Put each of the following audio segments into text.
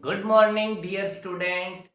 Good morning dear student.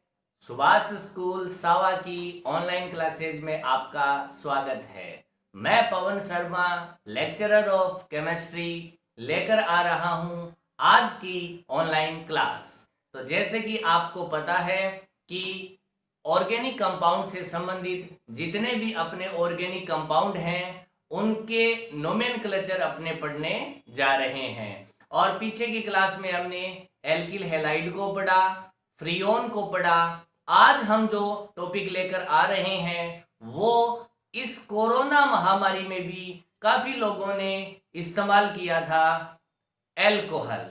Subhash school सावा की online classes में आपका स्वागत है। मैं Pawan Sharma lecturer of chemistry लेकर आ रहा हूं आज की ऑनलाइन क्लास। तो जैसे कि आपको पता है कि ऑर्गेनिक कंपाउंड से संबंधित जितने भी अपने ऑर्गेनिक कंपाउंड हैं उनके नोमेनक्लेचर अपने पढ़ने जा रहे हैं। और पीछे की क्लास में हमने एल्किल हैलाइड को पढ़ा, फ्रियोन को पढ़ा। आज हम जो टॉपिक लेकर आ रहे हैं वो इस कोरोना महामारी में भी काफी लोगों ने इस्तेमाल किया था, एल्कोहल।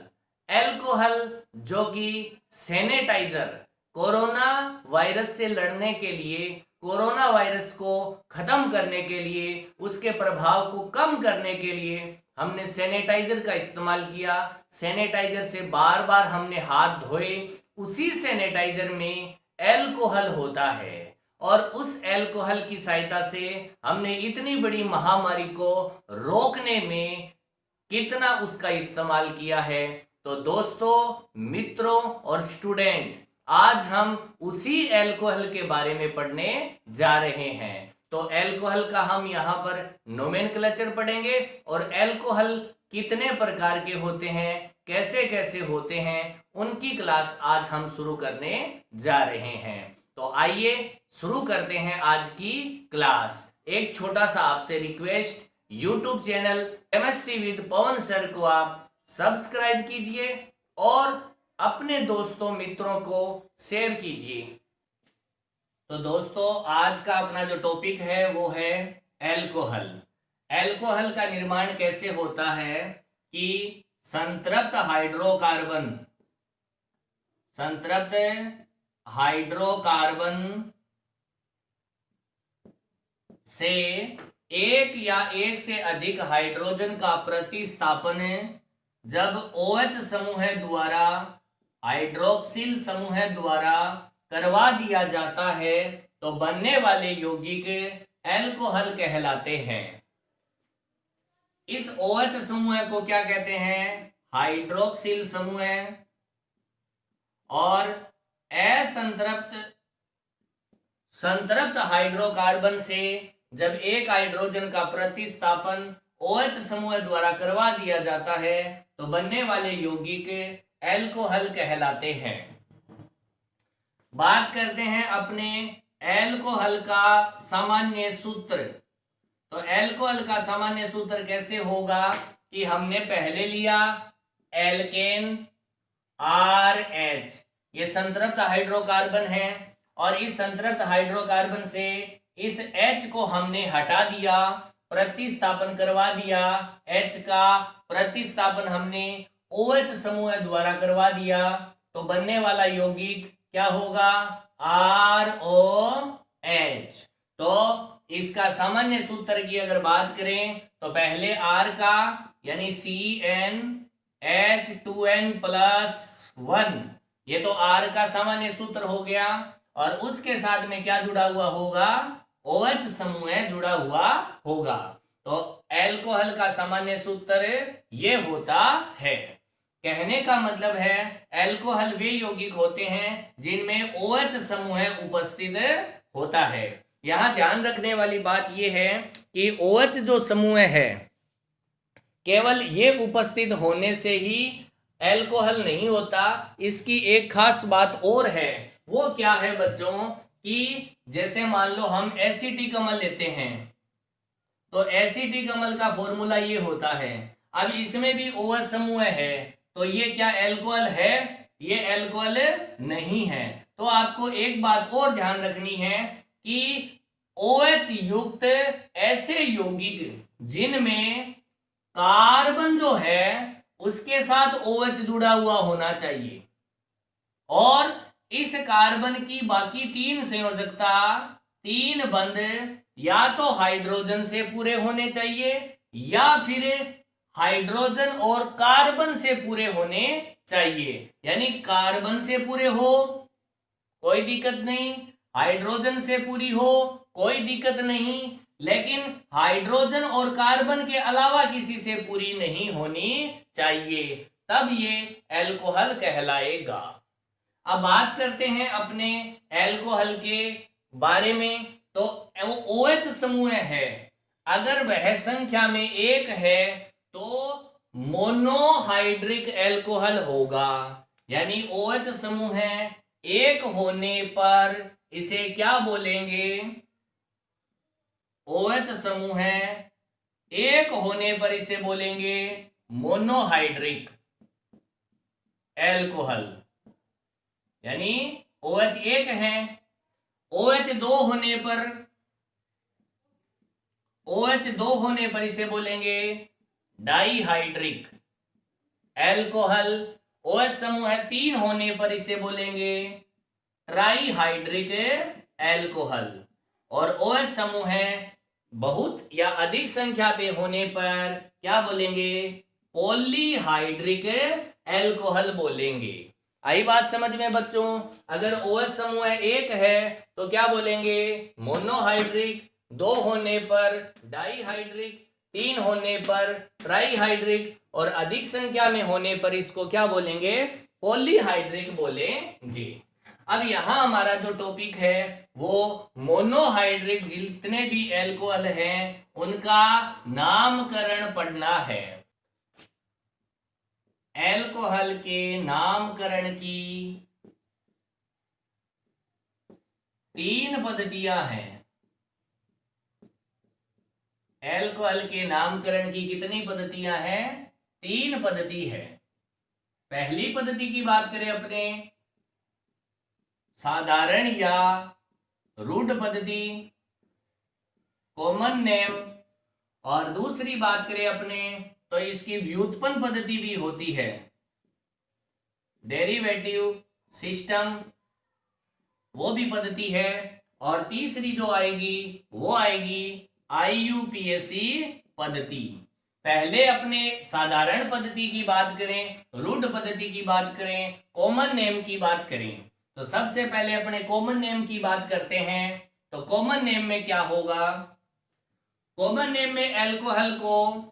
एल्कोहल जो कि सैनिटाइजर, कोरोना वायरस से लड़ने के लिए, कोरोना वायरस को खत्म करने के लिए, उसके प्रभाव को कम करने के लिए हमने सैनिटाइजर का इस्तेमाल किया। सैनिटाइजर से बार बार हमने हाथ धोए। उसी सैनिटाइजर में एल्कोहल होता है और उस एल्कोहल की सहायता से हमने इतनी बड़ी महामारी को रोकने में कितना उसका इस्तेमाल किया है। तो दोस्तों, मित्रों और स्टूडेंट, आज हम उसी एल्कोहल के बारे में पढ़ने जा रहे हैं। तो एल्कोहल का हम यहाँ पर नोमेनक्लेचर पढ़ेंगे और एल्कोहल कितने प्रकार के होते हैं, कैसे कैसे होते हैं, उनकी क्लास आज हम शुरू करने जा रहे हैं। तो आइए शुरू करते हैं आज की क्लास। एक छोटा सा आपसे request, YouTube channel chemistry with Pawan sir को आप सब्सक्राइब कीजिए और अपने दोस्तों मित्रों को शेयर कीजिए। तो दोस्तों, आज का अपना जो टॉपिक है वो है एल्कोहल। एल्कोहल का निर्माण कैसे होता है कि संतृप्त हाइड्रोकार्बन से एक या एक से अधिक हाइड्रोजन का प्रतिस्थापन जब OH समूह द्वारा हाइड्रोक्सिल समूह द्वारा करवा दिया जाता है तो बनने वाले यौगिक एल्कोहल कहलाते हैं। इस OH समूह को क्या कहते हैं? हाइड्रोक्सिल समूह। और संतृप्त हाइड्रोकार्बन से जब एक हाइड्रोजन का प्रतिस्थापन OH समूह द्वारा करवा दिया जाता है तो बनने वाले यौगिक एल्कोहल कहलाते हैं। बात करते हैं अपने एल्कोहल का सामान्य सूत्र। तो एल्कोहल का सामान्य सूत्र कैसे होगा कि हमने पहले लिया एल्केन RH, ये संतृप्त हाइड्रोकार्बन है और इस संतृप्त हाइड्रोकार्बन से इस H को हमने हटा दिया, प्रतिस्थापन करवा दिया। H का प्रतिस्थापन हमने OH समूह द्वारा करवा दिया तो बनने वाला यौगिक क्या होगा? ROH। तो इसका सामान्य सूत्र की अगर बात करें तो पहले R का यानी CnH2n+1, ये तो R का सामान्य सूत्र हो गया और उसके साथ में क्या जुड़ा हुआ होगा? OH समूह जुड़ा हुआ होगा। तो एल्कोहल का सामान्य सूत्र ये होता है। कहने का मतलब है एल्कोहल वे यौगिक होते हैं जिनमें OH समूह उपस्थित होता है। यहां ध्यान रखने वाली बात यह है कि OH जो समूह है केवल ये उपस्थित होने से ही एल्कोहल नहीं होता। इसकी एक खास बात और है, वो क्या है बच्चों कि जैसे मान लो हम एसिटिक अम्ल लेते हैं तो एसिटिक अम्ल का फॉर्मूला ये होता है। अब इसमें भी OH समूह है तो ये क्या एल्कोहल है? ये एल्कोहल नहीं है। तो आपको एक बात और ध्यान रखनी है कि OH युक्त ऐसे यौगिक जिनमें कार्बन जो है उसके साथ OH जुड़ा हुआ होना चाहिए और इस कार्बन की बाकी तीन संयोजकता, तीन बंध या तो हाइड्रोजन से पूरे होने चाहिए या फिर हाइड्रोजन और कार्बन से पूरे होने चाहिए। यानी कार्बन से पूरे हो कोई दिक्कत नहीं, हाइड्रोजन से पूरी हो कोई दिक्कत नहीं, लेकिन हाइड्रोजन और कार्बन के अलावा किसी से पूरी नहीं होनी चाहिए, तब ये एल्कोहल कहलाएगा। अब बात करते हैं अपने एल्कोहल के बारे में। तो OH समूह है, अगर वह संख्या में एक है तो मोनोहाइड्रिक एल्कोहल होगा। यानी OH समूह है एक होने पर इसे क्या बोलेंगे? OH समूह है एक होने पर इसे बोलेंगे मोनोहाइड्रिक एल्कोहल। यानी OH एक है, OH दो होने पर इसे बोलेंगे डाईहाइड्रिक एल्कोहल। OH समूह है तीन होने पर इसे बोलेंगे ट्राईहाइड्रिक एल्कोहल। और OH समूह है बहुत या अधिक संख्या पे होने पर क्या बोलेंगे? पॉलीहाइड्रिक एल्कोहल बोलेंगे। आई बात समझ में बच्चों? अगर OH समूह एक है तो क्या बोलेंगे? मोनोहाइड्रिक, दो होने पर डाईहाइड्रिक, तीन होने पर ट्राईहाइड्रिक और अधिक संख्या में होने पर इसको क्या बोलेंगे? पॉलीहाइड्रिक बोलेंगे। अब यहां हमारा जो टॉपिक है वो मोनोहाइड्रिक जितने भी एल्कोहल हैं उनका नामकरण पढ़ना है। एल्कोहल के नामकरण की तीन पद्धतियां हैं। एल्कोहल के नामकरण की कितनी पद्धतियां हैं? तीन पद्धति है। पहली पद्धति की बात करें अपने साधारण या रूढ़ पद्धति, कॉमन नेम, और दूसरी बात करें अपने तो इसकी व्युत्पन्न पद्धति भी होती है, डेरिवेटिव सिस्टम, वो भी पद्धति है। और तीसरी जो आएगी वो आएगी IUPAC पद्धति। पहले अपने साधारण पद्धति की बात करें, रूढ़ पद्धति की बात करें, कॉमन नेम की बात करें। तो सबसे पहले अपने कॉमन नेम की बात करते हैं। तो कॉमन नेम में क्या होगा? कॉमन नेम में एल्कोहल को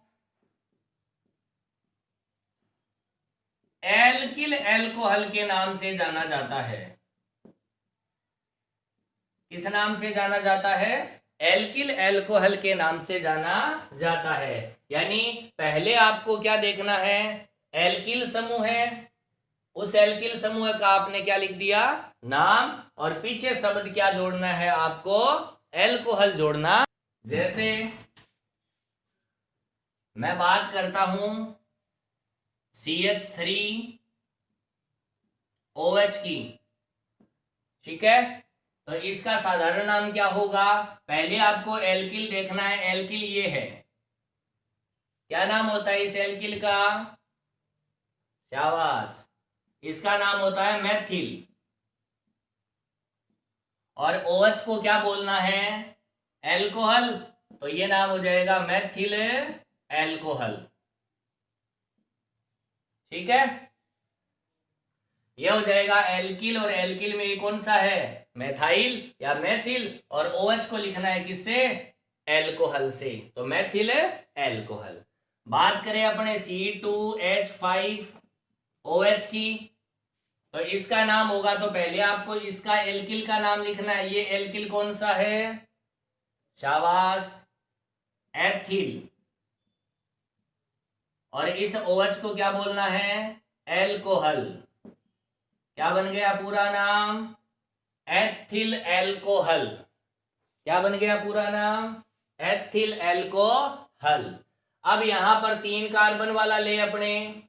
एल्किल एल्कोहल के नाम से जाना जाता है। किस नाम से जाना जाता है? एल्किल एल्कोहल के नाम से जाना जाता है। यानी पहले आपको क्या देखना है? एल्किल समूह है, उस एल्किल समूह का आपने क्या लिख दिया? नाम, और पीछे शब्द क्या जोड़ना है आपको? एल्कोहल जोड़ना। जैसे मैं बात करता हूं CH3OH की, ठीक है? तो इसका साधारण नाम क्या होगा? पहले आपको एल्किल देखना है। एल्किल ये है, क्या नाम होता है इस एल्किल का? शाबाश, इसका नाम होता है मैथिल। और OH को क्या बोलना है? एल्कोहल। तो ये नाम हो जाएगा मैथिल एल्कोहल, ठीक है? ये हो जाएगा एल्किल, और एल्किल में ये कौन सा है? मैथाइल या मैथिल। और OH को लिखना है किससे? एल्कोहल से। तो मैथिल एल्कोहल। बात करें अपने C2H5OH की, तो इसका नाम होगा, तो पहले आपको इसका एल्किल का नाम लिखना है। ये एल्किल कौन सा है? शाबाश, एथिल। और इस OH को क्या बोलना है? एल्कोहल। क्या बन गया पूरा नाम? Ethyl alcohol. क्या बन गया पूरा नाम? Ethyl alcohol. अब यहां पर 3 कार्बन वाला ले अपने,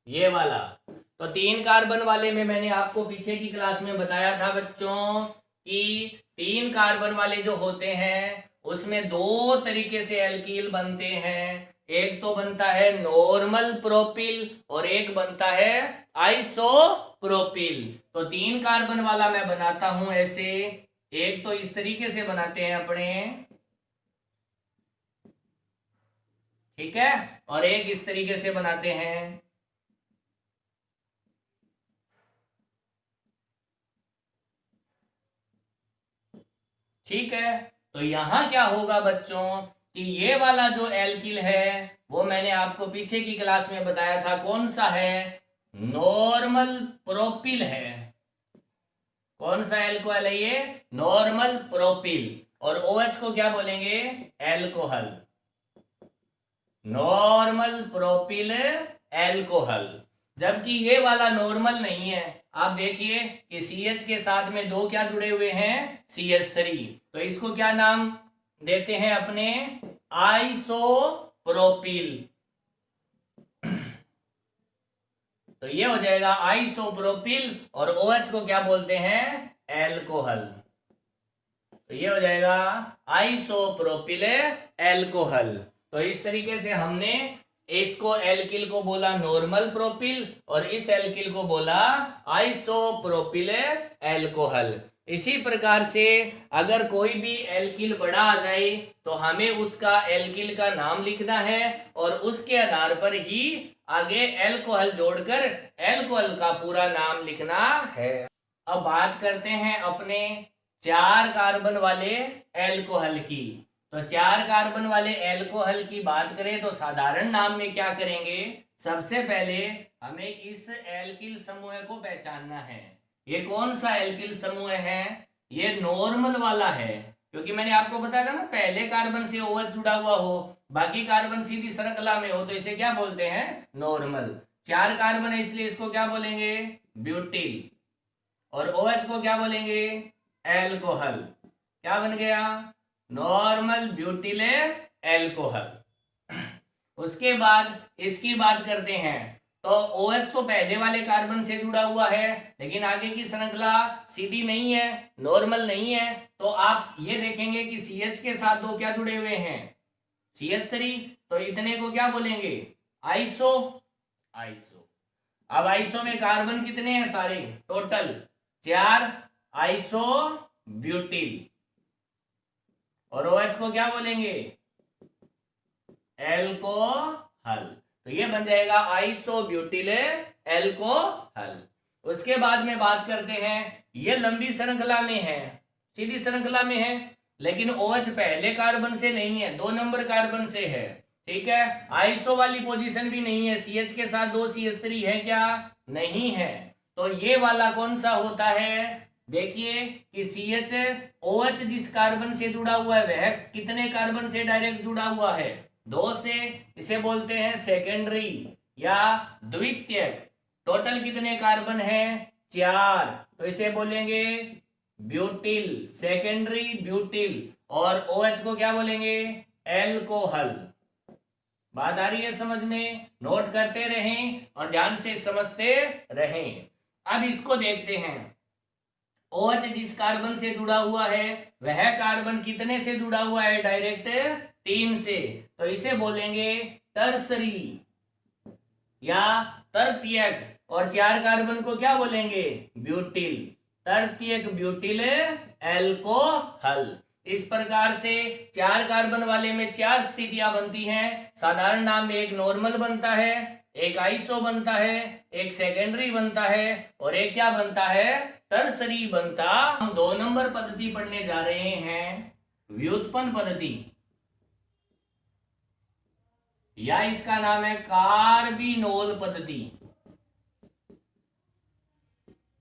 ये वाला। तो 3 कार्बन वाले में मैंने आपको पीछे की क्लास में बताया था बच्चों कि 3 कार्बन वाले जो होते हैं उसमें 2 तरीके से एल्कील बनते हैं। एक तो बनता है नॉर्मल प्रोपिल और एक बनता है आइसोप्रोपिल। तो 3 कार्बन वाला मैं बनाता हूं ऐसे, एक तो इस तरीके से बनाते हैं अपने, ठीक है? और एक इस तरीके से बनाते हैं, ठीक है? तो यहां क्या होगा बच्चों कि ये वाला जो एल्किल है वो मैंने आपको पीछे की क्लास में बताया था कौन सा है? नॉर्मल प्रोपिल है। कौन सा एल्कोहल है ये? Normal propyl. और OH को क्या बोलेंगे? एल्कोहल। Normal propyl alcohol. जबकि ये वाला नॉर्मल नहीं है। आप देखिए कि CH के साथ में दो क्या जुड़े हुए हैं? CH3। तो इसको क्या नाम देते हैं अपने? आइसोप्रोपिल। तो ये हो जाएगा आइसोप्रोपिल। और OH को क्या बोलते हैं? एल्कोहल। तो ये हो जाएगा आइसोप्रोपिल एल्कोहल। तो इस तरीके से हमने इसको एल्किल को बोला नॉर्मल प्रोपिल और इस एल्किल को बोला आइसोप्रोपिल एल्कोहल। इसी प्रकार से अगर कोई भी एल्किल बड़ा आ जाए तो हमें उसका एल्किल का नाम लिखना है और उसके आधार पर ही आगे एल्कोहल जोड़कर एल्कोहल का पूरा नाम लिखना है। अब बात करते हैं अपने 4 कार्बन वाले एल्कोहल की। तो 4 कार्बन वाले एल्कोहल की बात करें तो साधारण नाम में क्या करेंगे? सबसे पहले हमें इस एल्किल समूह को पहचानना है। ये कौन सा एल्किल समूह है? ये नॉर्मल वाला है, क्योंकि मैंने आपको बताया था ना, पहले कार्बन से OH जुड़ा हुआ हो, बाकी कार्बन सीधी श्रृंखला में हो, तो इसे क्या बोलते हैं? नॉर्मल। 4 कार्बन है इसलिए इसको क्या बोलेंगे? ब्यूटिल। और OH को क्या बोलेंगे? एल्कोहल। क्या बन गया? Normal butyl alcohol. उसके बाद इसकी बात करते हैं तो OH तो पहले वाले कार्बन से जुड़ा हुआ है, लेकिन आगे की श्रृंखला सीधी नहीं है, नॉर्मल नहीं है। तो आप ये देखेंगे कि CH के साथ दो क्या जुड़े हुए हैं? CH3। तो इतने को क्या बोलेंगे? आइसो। आइसो। अब आइसो में कार्बन कितने हैं? सारे टोटल 4। Iso butyl. और OH को क्या बोलेंगे? एल्कोहल। तो ये बन जाएगा आइसोब्यूटिल एल्कोहल। उसके बाद में बात करते हैं, ये लंबी श्रृंखला में है, सीधी श्रृंखला में है, लेकिन OH पहले कार्बन से नहीं है, 2 नंबर कार्बन से है। ठीक है, आइसो वाली पोजीशन भी नहीं है। CH के साथ 2 CH3 है क्या? नहीं है। तो ये वाला कौन सा होता है? देखिए कि CH OH जिस कार्बन से जुड़ा हुआ है वह कितने कार्बन से डायरेक्ट जुड़ा हुआ है? 2 से। इसे बोलते हैं सेकेंडरी या द्वितीयक। टोटल कितने कार्बन है? 4। तो इसे बोलेंगे ब्यूटिल, सेकेंडरी ब्यूटिल। और OH को क्या बोलेंगे? एल्कोहल। बात आ रही है समझ में? नोट करते रहें और ध्यान से समझते रहें। अब इसको देखते हैं, OH जिस कार्बन से जुड़ा हुआ है वह कार्बन कितने से जुड़ा हुआ है? डायरेक्ट 3 से। तो इसे बोलेंगे टर्सरी या तृतीयक। और 4 कार्बन को क्या बोलेंगे? ब्यूटिल। तृतीयक ब्यूटिल एल्कोहल। इस प्रकार से 4 कार्बन वाले में 4 स्थितियां बनती हैं। साधारण नाम में एक नॉर्मल बनता है, एक आइसो बनता है, एक सेकेंडरी बनता है और एक क्या बनता है? टर्सरी बनता। हम 2 नंबर पद्धति पढ़ने जा रहे हैं, व्युत्पन्न पद्धति, या इसका नाम है कार्बिनोल पद्धति।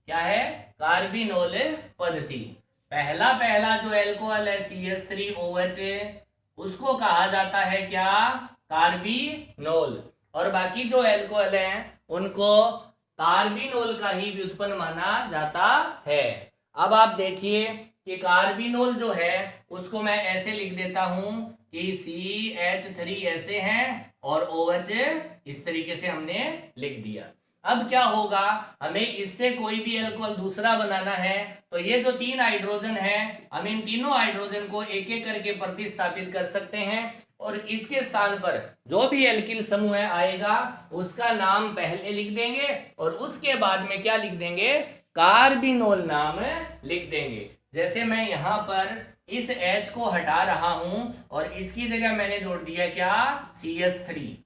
क्या है? कार्बिनोल पद्धति। पहला जो एल्कोहल है CH3OH, उसको कहा जाता है क्या? कार्बिनोल। और बाकी जो एल्कोहल हैं उनको कार्बिनोल का ही व्युत्पन्न माना जाता है। अब आप देखिए कि कार्बिनोल जो है उसको मैं ऐसे लिख देता हूं कि CH3 ऐसे हैं और OH इस तरीके से हमने लिख दिया। अब क्या होगा, हमें इससे कोई भी एल्कोहल दूसरा बनाना है तो ये जो 3 हाइड्रोजन है, हम इन तीनों हाइड्रोजन को एक एक करके प्रतिस्थापित कर सकते हैं और इसके स्थान पर जो भी एल्किल समूह आएगा उसका नाम पहले लिख देंगे और उसके बाद में क्या लिख देंगे? कार्बिनोल नाम लिख देंगे। जैसे मैं यहां पर इस H को हटा रहा हूं और इसकी जगह मैंने जोड़ दिया क्या? CH3।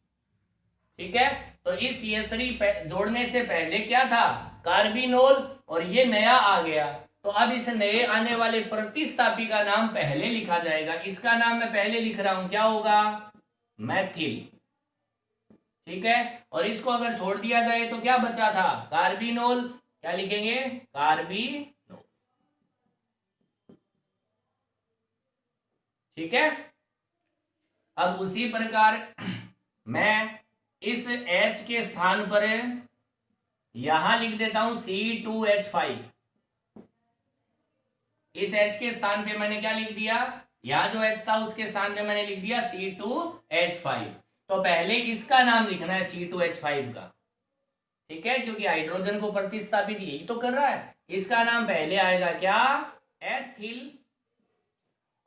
ठीक है, तो इस CH3 जोड़ने से पहले क्या था? कार्बिनोल। और ये नया आ गया, तो अब इस नए आने वाले प्रतिस्थापी का नाम पहले लिखा जाएगा। इसका नाम मैं पहले लिख रहा हूं, क्या होगा? मैथिल। ठीक है। और इसको अगर छोड़ दिया जाए तो क्या बचा था, कार्बिनोल। क्या लिखेंगे, कार्बिनोल। ठीक है। अब उसी प्रकार मैं इस H के स्थान पर यहां लिख देता हूं C2H5। इस H के स्थान पे मैंने क्या लिख दिया, यहां जो H था उसके स्थान पे मैंने लिख दिया C2H5। तो पहले इसका नाम लिखना है C2H5 का, ठीक है, क्योंकि हाइड्रोजन को प्रतिस्थापित यही तो कर रहा है। इसका नाम पहले आएगा क्या, एथिल।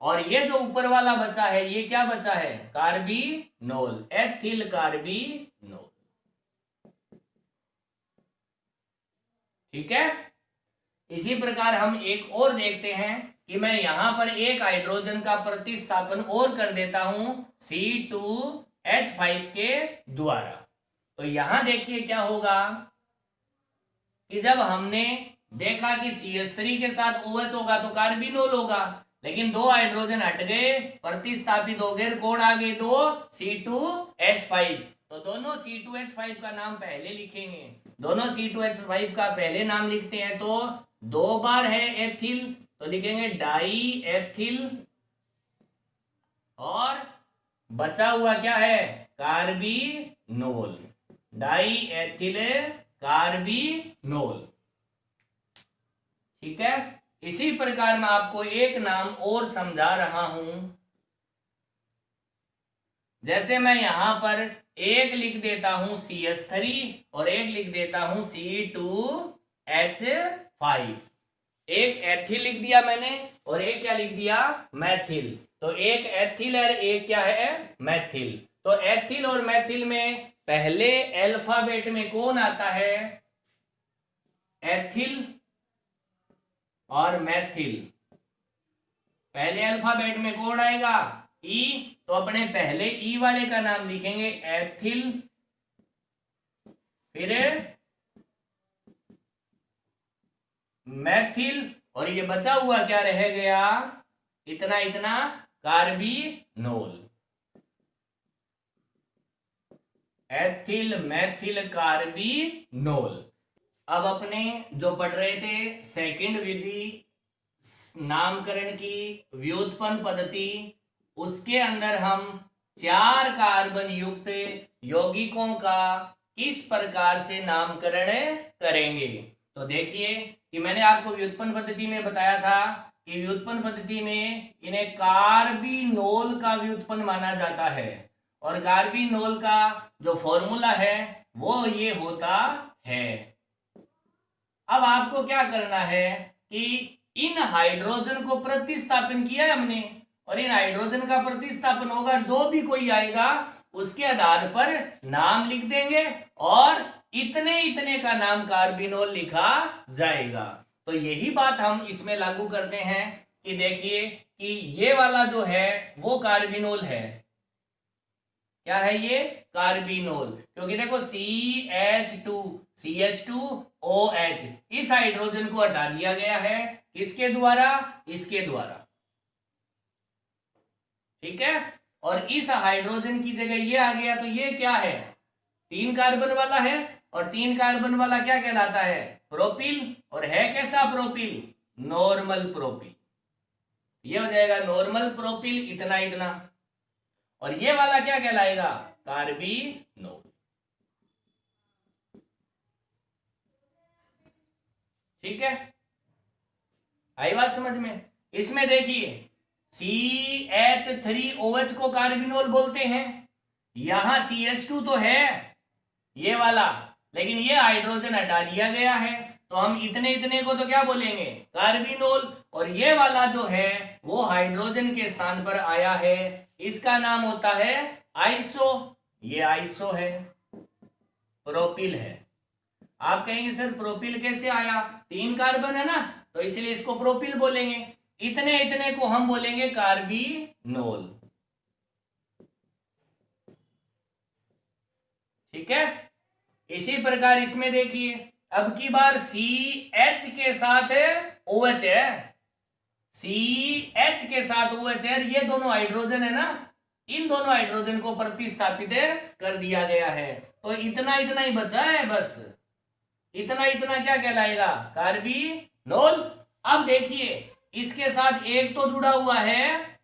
और ये जो ऊपर वाला बचा है ये क्या बचा है, कार्बिनोल, एथिल कार्बिनोल। ठीक है। इसी प्रकार हम एक और देखते हैं कि मैं यहां पर एक हाइड्रोजन का प्रतिस्थापन और कर देता हूं C2H5 के द्वारा। तो यहां देखिए क्या होगा कि जब हमने देखा कि CH3 के साथ OH होगा तो कार्बिनोल होगा, लेकिन दो हाइड्रोजन हट गए, प्रतिस्थापित हो गए, कौन आ गए, दो C2H5। तो दोनों C2H5 का नाम पहले लिखेंगे। दोनों C2H5 का पहले नाम लिखते हैं तो दो बार है एथिल, तो लिखेंगे डाई एथिल। और बचा हुआ क्या है, कार्बिनोल, डाई एथिल कार्बिनोल। ठीक है। इसी प्रकार मैं आपको एक नाम और समझा रहा हूं। जैसे मैं यहां पर एक लिख देता हूं CH3 और एक लिख देता हूं C2H5। एक एथिल लिख दिया मैंने और एक क्या लिख दिया, मैथिल। तो एक एथिल और एक क्या है, मैथिल। तो एथिल और मैथिल में पहले अल्फाबेट में कौन आता है, एथिल और मैथिल। पहले अल्फाबेट में कौन आएगा, ई। तो अपने पहले ई वाले का नाम लिखेंगे एथिल, फिर मैथिल, और ये बचा हुआ क्या रह गया, इतना इतना, कार्बिनोल। Ethyl Maithil carbinol. अब अपने जो पढ़ रहे थे सेकंड विधि नामकरण की व्युत्पन्न पद्धति, उसके अंदर हम 4 कार्बन युक्त यौगिकों का किस प्रकार से नामकरण करेंगे। तो देखिए कि मैंने आपको व्युत्पन्न पद्धति में बताया था कि व्युत्पन्न पद्धति में इन्हें कार्बिनोल का व्युत्पन्न माना जाता है, और कार्बिनोल का जो फॉर्मूला है वो ये होता है। अब आपको क्या करना है कि इन हाइड्रोजन को प्रतिस्थापन किया है हमने, और इन हाइड्रोजन का प्रतिस्थापन होगा, जो भी कोई आएगा उसके आधार पर नाम लिख देंगे और इतने इतने का नाम कार्बिनोल लिखा जाएगा। तो यही बात हम इसमें लागू करते हैं कि देखिए कि ये वाला जो है वो कार्बिनोल है। क्या है ये, कार्बिनोल। क्योंकि देखो CH2OH, इस हाइड्रोजन को हटा दिया गया है, किसके द्वारा, इसके द्वारा। ठीक है। और इस हाइड्रोजन की जगह ये आ गया, तो ये क्या है, 3 कार्बन वाला है, और 3 कार्बन वाला क्या कहलाता है, प्रोपिल। और है कैसा प्रोपिल, नॉर्मल प्रोपिल। ये हो जाएगा नॉर्मल प्रोपिल, इतना इतना। और ये वाला क्या कहलाएगा, कार्बिनोल। ठीक है, आई बात समझ में। इसमें देखिए CH3OH को कार्बिनोल बोलते हैं, यहां CH2 तो है ये वाला, लेकिन ये हाइड्रोजन हटा दिया गया है, तो हम इतने इतने को तो क्या बोलेंगे, कार्बिनोल। और ये वाला जो है वो हाइड्रोजन के स्थान पर आया है, इसका नाम होता है आइसो। ये आइसो है, प्रोपिल है। आप कहेंगे सर प्रोपिल कैसे आया, 3 कार्बन है ना, तो इसलिए इसको प्रोपिल बोलेंगे। इतने इतने को हम बोलेंगे कार्बिनोल। ठीक है। इसी प्रकार इसमें देखिए, अब की बार CH के साथ OH है, CH के साथ OH है, ये दोनों हाइड्रोजन है ना, इन दोनों हाइड्रोजन को प्रतिस्थापित कर दिया गया है। तो इतना इतना ही बचा है बस, इतना इतना क्या कहलाएगा, कार्बिनोल। अब देखिए इसके साथ एक तो जुड़ा हुआ है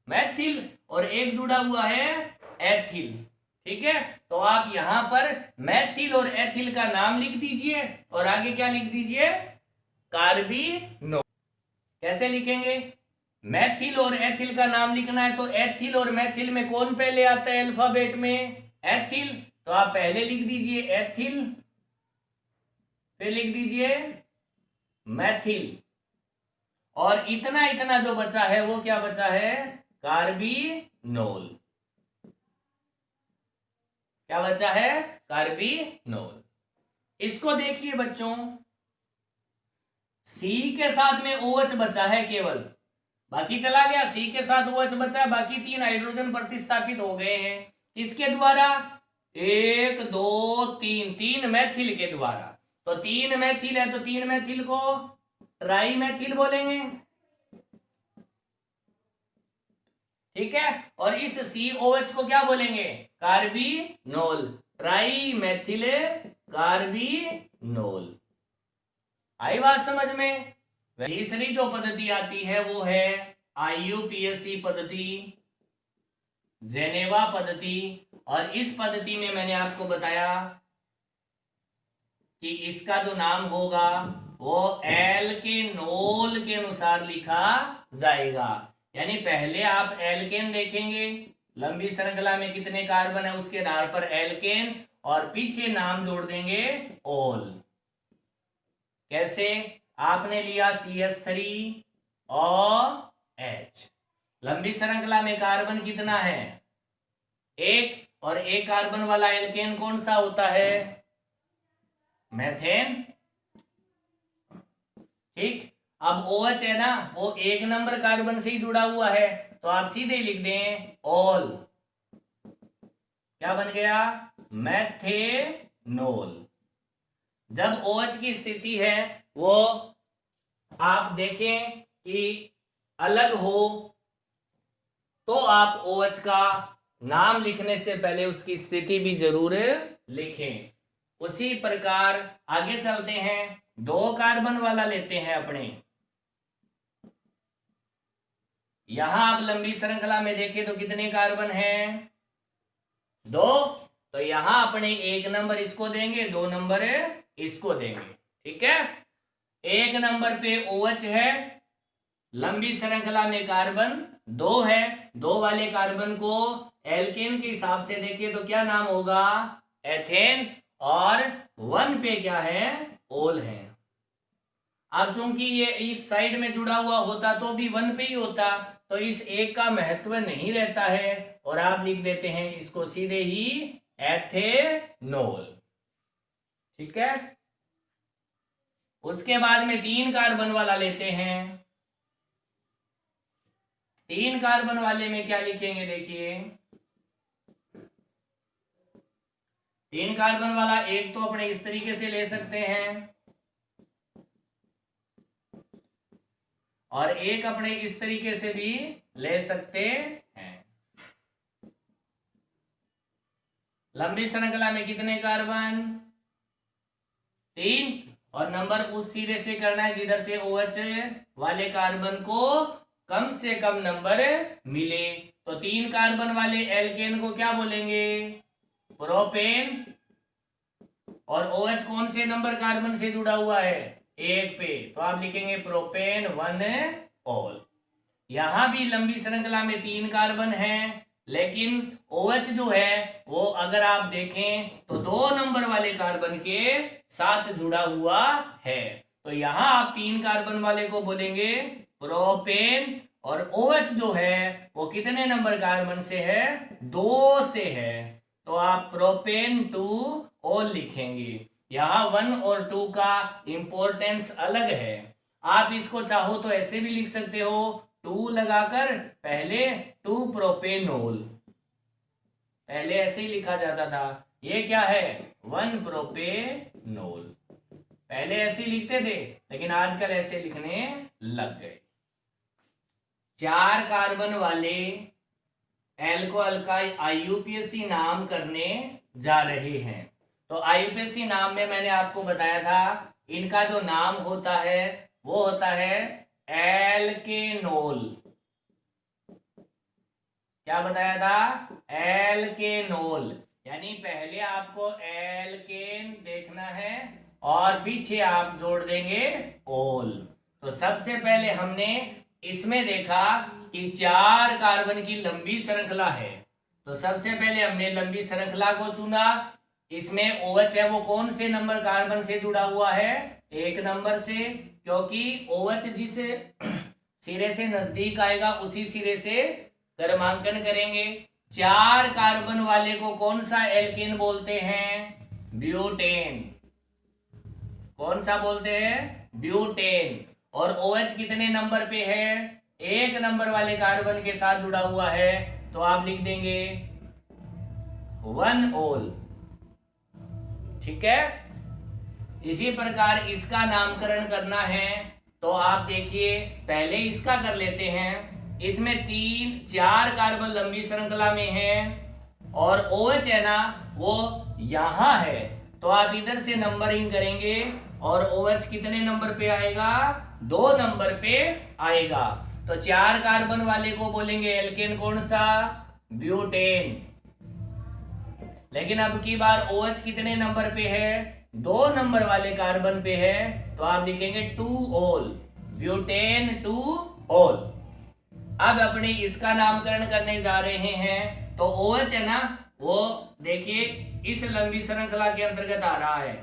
मैथिल और एक जुड़ा हुआ है एथिल, ठीक है। तो आप यहां पर मैथिल और एथिल का नाम लिख दीजिए और आगे क्या लिख दीजिए, कार्बिनोल। कैसे लिखेंगे, मैथिल और एथिल का नाम लिखना है तो एथिल और मैथिल में कौन पहले आता है अल्फाबेट में, एथिल। तो आप पहले लिख दीजिए एथिल, फिर लिख दीजिए मैथिल, और इतना इतना जो बचा है वो क्या बचा है, कार्बिनोल। क्या बचा है, कार्बिनोल। इसको देखिए बच्चों, सी के साथ में OH बचा है केवल, बाकी चला गया, सी के साथ OH बचा है, बाकी 3 हाइड्रोजन प्रतिस्थापित हो गए हैं किसके द्वारा, 1 2 3, 3 मैथिल के द्वारा। तो 3 मैथिल है तो 3 मैथिल को ट्राई मैथिल बोलेंगे, ठीक है। और इस COH को क्या बोलेंगे, कार्बिनोल, ट्राई मैथिल कार्बिनोल। आई बात समझ में। तीसरी जो पद्धति आती है वो है IUPAC पद्धति, जेनेवा पद्धति। और इस पद्धति में मैंने आपको बताया कि इसका जो नाम होगा वो एल्केनोल के अनुसार लिखा जाएगा। यानी पहले आप एल्केन देखेंगे, लंबी श्रृंखला में कितने कार्बन है उसके आधार पर एल्केन, और पीछे नाम जोड़ देंगे ओल। कैसे, आपने लिया CH3OH, लंबी श्रृंखला में कार्बन कितना है, एक, और एक कार्बन वाला एल्केन कौन सा होता है, मेथेन, ठीक। अब OH है ना, वो 1 नंबर कार्बन से ही जुड़ा हुआ है, तो आप सीधे लिख दें ऑल। क्या बन गया, मेथेनोल। जब OH की स्थिति है वो आप देखें कि अलग हो तो आप OH का नाम लिखने से पहले उसकी स्थिति भी जरूर लिखें। उसी प्रकार आगे चलते हैं, 2 कार्बन वाला लेते हैं अपने। यहां आप लंबी श्रृंखला में देखें तो कितने कार्बन हैं, 2। तो यहां अपने 1 नंबर इसको देंगे, 2 नंबर इसको देंगे, ठीक है। 1 नंबर पे OH है, लंबी श्रृंखला में कार्बन 2 है, 2 वाले कार्बन को एल्केन के हिसाब से देखें तो क्या नाम होगा, एथेन, और 1 पे क्या है, ओल है। अब चूंकि ये इस साइड में जुड़ा हुआ होता तो भी 1 पे ही होता, तो इस एक का महत्व नहीं रहता है और आप लिख देते हैं इसको सीधे ही एथेनोल, ठीक है। उसके बाद में 3 कार्बन वाला लेते हैं। 3 कार्बन वाले में क्या लिखेंगे, देखिए 3 कार्बन वाला एक तो अपने इस तरीके से ले सकते हैं और एक अपने इस तरीके से भी ले सकते हैं। लंबी श्रृंखला में कितने कार्बन, 3, और नंबर उस सिरे से करना है जिधर से OH वाले कार्बन को कम से कम नंबर मिले। तो 3 कार्बन वाले एल्केन को क्या बोलेंगे, प्रोपेन, और OH कौन से नंबर कार्बन से जुड़ा हुआ है, 1 पे, तो आप लिखेंगे प्रोपेन 1 ऑल। यहां भी लंबी श्रृंखला में 3 कार्बन हैं, लेकिन OH जो है वो अगर आप देखें तो 2 नंबर वाले कार्बन के साथ जुड़ा हुआ है। तो यहां आप 3 कार्बन वाले को बोलेंगे प्रोपेन, और OH जो है वो कितने नंबर कार्बन से है, 2 से है, तो आप प्रोपेन 2 ऑल लिखेंगे। यहां 1 और 2 का इंपॉर्टेंस अलग है। आप इसको चाहो तो ऐसे भी लिख सकते हो, 2 लगाकर पहले 2 प्रोपेनोल, पहले ऐसे ही लिखा जाता था। ये क्या है, 1 प्रोपेनोल, पहले ऐसे ही लिखते थे लेकिन आजकल ऐसे लिखने लग गए। 4 कार्बन वाले एल्कोहल का IUPAC नाम करने जा रहे हैं। तो IUPAC नाम में मैंने आपको बताया था इनका जो नाम होता है वो होता है एल्केनोल। क्या बताया था? एल्केनोल। यानी पहले आपको एल्केन देखना है और पीछे आप जोड़ देंगे ओल। तो सबसे पहले हमने इसमें देखा कि 4 कार्बन की लंबी श्रृंखला है। तो सबसे पहले हमने लंबी श्रृंखला को चुना। इसमें OH है वो कौन से नंबर कार्बन से जुड़ा हुआ है? 1 नंबर से, क्योंकि OH जिस सिरे से नजदीक आएगा उसी सिरे से क्रमांकन करेंगे। 4 कार्बन वाले को कौन सा एल्केन बोलते हैं? ब्यूटेन। कौन सा बोलते हैं? ब्यूटेन। और OH कितने नंबर पे है? 1 नंबर वाले कार्बन के साथ जुड़ा हुआ है, तो आप लिख देंगे 1 ओल। ठीक है। इसी प्रकार इसका नामकरण करना है, तो आप देखिए पहले इसका कर लेते हैं। इसमें 4 कार्बन लंबी श्रृंखला में है और OH है ना वो यहां है, तो आप इधर से नंबरिंग करेंगे और OH कितने नंबर पे आएगा? 2 नंबर पे आएगा। तो 4 कार्बन वाले को बोलेंगे एल्केन कौन सा? ब्यूटेन। लेकिन अब की बार OH कितने नंबर पे है? 2 नंबर वाले कार्बन पे है, तो आप लिखेंगे 2 ओल। ब्यूटेन 2 ओल। अब अपने इसका नामकरण करने जा रहे हैं, तो OH है ना वो देखिए इस लंबी श्रृंखला के अंतर्गत आ रहा है।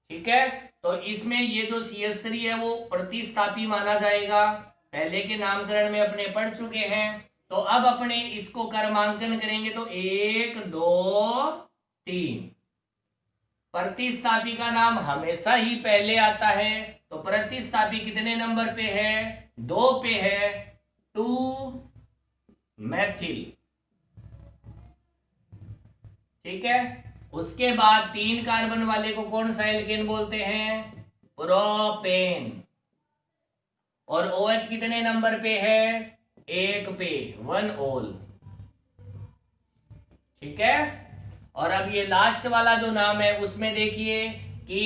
ठीक है। तो इसमें ये जो CH3 है वो प्रतिस्थापी माना जाएगा। पहले के नामकरण में अपने पढ़ चुके हैं। तो अब अपने इसको क्रमांकन करेंगे, तो 1 2 3। प्रतिस्थापी का नाम हमेशा ही पहले आता है, तो प्रतिस्थापी कितने नंबर पे है? 2 पे है। 2 मैथिल। ठीक है। उसके बाद 3 कार्बन वाले को कौन सा एल्केन बोलते हैं? प्रोपेन। और OH कितने नंबर पे है? 1 पे, 1 ओल। ठीक है। और अब ये लास्ट वाला जो नाम है उसमें देखिए कि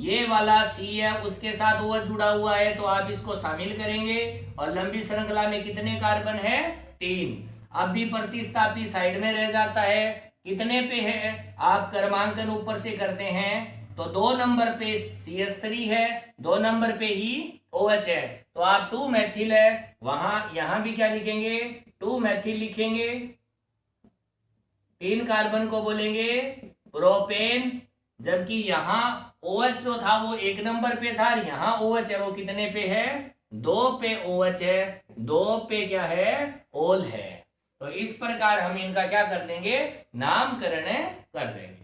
ये वाला C है उसके साथ OH जुड़ा हुआ है, तो आप इसको शामिल करेंगे। और लंबी श्रृंखला में कितने कार्बन है? 3। अब भी प्रतिस्थापी साइड में रह जाता है। कितने पे है? आप क्रमांकन ऊपर से करते हैं, तो 2 नंबर पे CH3 है, 2 नंबर पे ही OH है, तो आप 2 मैथिल है। यहां भी क्या लिखेंगे? 2 मैथिल लिखेंगे। 3 कार्बन को बोलेंगे प्रोपेन, जबकि यहां OH जो था वो 1 नंबर पे था, यहां OH है वो कितने पे है? 2 पे OH है, 2 पे क्या है? ओल है। तो इस प्रकार हम इनका क्या कर देंगे? नामकरण कर देंगे।